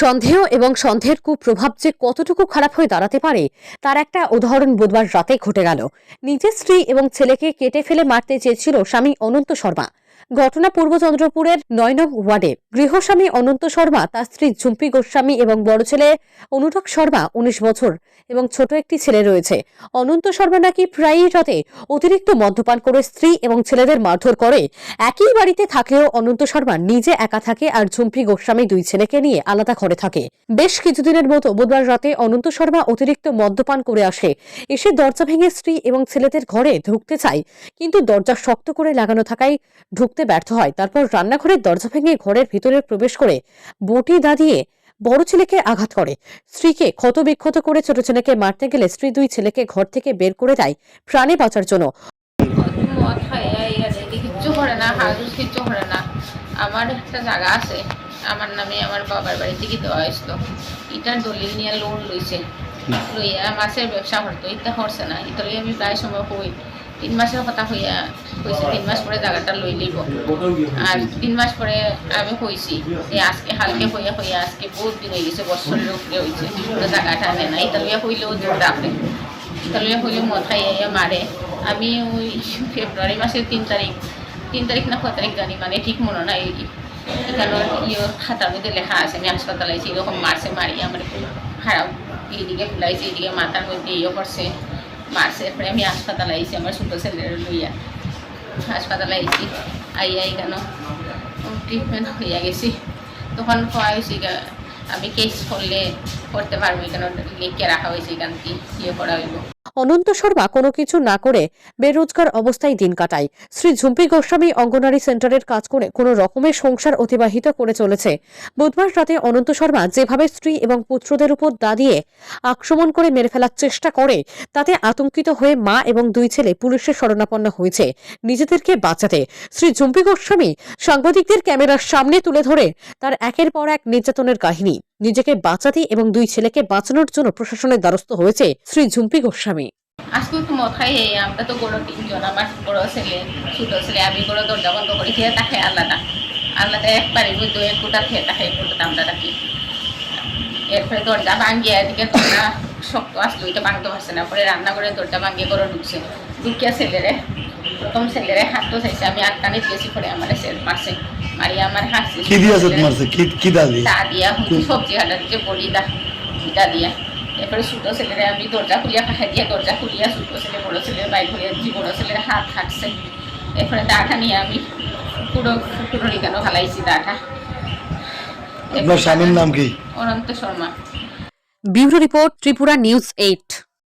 সন্দেহ এবং সন্দেহের কুপ্রভাব যে কতটুকু খারাপ হয়ে দাঁড়াতে পারে তার একটা উদাহরণ বুধবার রাতে ঘটে গেল। নিজের স্ত্রী এবং ছেলেকে কেটে ফেলে মারতে চেয়েছিল স্বামী অনন্ত শর্মা। ঘটনা পূর্ব চন্দ্রপুরের ৯ নং ওয়ার্ডে। গৃহস্বামী অনন্ত শর্মা, তার স্ত্রী ঝুম্পি গোস্বামী এবং বড় ছেলে অনুরাগ শর্মা ১৯ বছর এবং ছোট একটি ছেলে রয়েছে। অনন্ত শর্মা নাকি প্রায়ই রাতে অতিরিক্ত মদ্যপান করে স্ত্রী এবং ছেলেদের মারধর করে। একই বাড়িতে থাকলেও অনন্ত শর্মা নিজে একা থাকে আর ঝুম্পি গোস্বামী দুই ছেলেকে নিয়ে আলাদা ঘরে থাকে। বেশ কিছুদিনের মতো বুধবার রাতে অনন্ত শর্মা অতিরিক্ত মদ্যপান করে এসে দরজা ভেঙে স্ত্রী এবং ছেলেদের ঘরে ঢুকতে চায়, কিন্তু দরজা শক্ত করে লাগানো থাকায় ঢুকতে ব্যর্থ হয়। তারপর রান্নাঘরের দরজা ভেঙে ঘরের ভিতরে প্রবেশ করে বটি দা দিয়ে বড় ছেলেকে আঘাত করে। স্ত্রীকে ক্ষতবিক্ষত করে ছোট ছেলেকে মারতে গেলে স্ত্রী দুই ছেলেকে ঘর থেকে বের করে দেয় প্রাণে বাঁচার জন্য। কিচ্ছু করে না, হাজুস কিচ্ছু করে না। আমার একটা জায়গা আছে, আমার নামে আমার বাবার বাড়ি থেকে দেওয়া হয়েছিল। ইটার দলিল নিয়ে লোন লইছে, লইয়া মাছের ব্যবসা করতো। ইটা করছে না, ইটা লইয়া আমি প্রায় সময় কই ৩ মাসের কথা কইছে ৩ মাস পরে জায়গাটা লই লইব। আর ৩ মাস পরে আমি কইছি যে আজকে হালকে হইয়া হইয়া আজকে বহুত দিন হয়ে গেছে, বছরের উপরে হয়েছে, জায়গাটা আনে না। ইটা লইয়া হইলেও জোর রাখে, ইটা লইয়া হইলে মদ খাইয়া মারে। আমি ওই ফেব্রুয়ারি মাসের ৩ তারিখ না ৪ তারিখ জানি, মানে ঠিক মনে নাই। এখানে খাতার মধ্যে লেখা আছে আমি হাসপাতালে আছি, এরকম মারছে, মারি আমার খারাপ এইদিকে ফুলাইছে, এইদিকে মাথার মধ্যে করছে, মারছে। এরপরে আমি হাসপাতালে আইছি, আমার ছোটো ছেলের লইয়া হাসপাতালে আইছি। আইয়া কেন ট্রিটমেন্ট হইয়া গেছি। তখন খাওয়া হয়েছি আমি কেস করতে পারবো, এখানে লিখে রাখা হয়েছে, এখান থেকে করা হইব। অনন্ত শর্মা কোনো কিছু না করে বেরোজগার অবস্থায় দিন কাটায়। শ্রী ঝুম্পি গোস্বামী অঙ্গনারী সেন্টারের কাজ করে কোনো রকমের সংসার অতিবাহিত করে চলেছে। বুধবার রাতে অনন্ত শর্মা যেভাবে স্ত্রী এবং পুত্রদের উপর দা দিয়ে আক্রমণ করে মেরে ফেলার চেষ্টা করে, তাতে আতঙ্কিত হয়ে মা এবং দুই ছেলে পুলিশের শরণাপন্ন হয়েছে নিজেদেরকে বাঁচাতে। শ্রী ঝুম্পি গোস্বামী সাংবাদিকদের ক্যামেরার সামনে তুলে ধরে তার একের পর এক নির্যাতনের কাহিনী। নিজেকে বাঁচাতে এবং দুই ছেলেকে বাঁচানোর জন্য প্রশাসনের দ্বারস্থ হয়েছে শ্রী ঝুম্পি গোস্বামী। আজকে তো মদ খাই, আমরা তো বড় ৩ জন, আমার বড় ছেলে, ছোট ছেলে। আমি বড় দরজা বন্ধ করি, খেয়ে তাকে আলাদা একবারে মধ্যে এক কোটা খেয়ে তাকে এক কোটা আমরা রাখি। এরপরে দরজা ভাঙ্গিয়ে এদিকে দরজা শক্ত আসলো, এটা ভাঙতে পারছে না। পরে রান্না করে দরজা ভাঙ্গিয়ে করে ঢুকিয়া প্রথম ছেলেরে হাত তো চাইছে, আমি আটকানে দিয়েছি। পরে আমার ছেলে মারছে, মারিয়া আমার হাসছে দা দিয়া, সবজি হাটা দিয়ে বড়ি দা দিয়া। এরপরে ছোটো ছেলেরে আমি দরজা খুলিয়া পাঠাই দিয়া, দরজা খুলিয়া ছোটো ছেলে বড়ো ছেলে বাইর করিয়া দিচ্ছি। বড়ো ছেলের হাত হাঁটছে। এরপরে দাটা নিয়ে আমি পুরো কেন ফালাইছি দাটা। আপনার স্বামীর নাম কি? Ananta Sharma. Bureau report, Tripura news 8।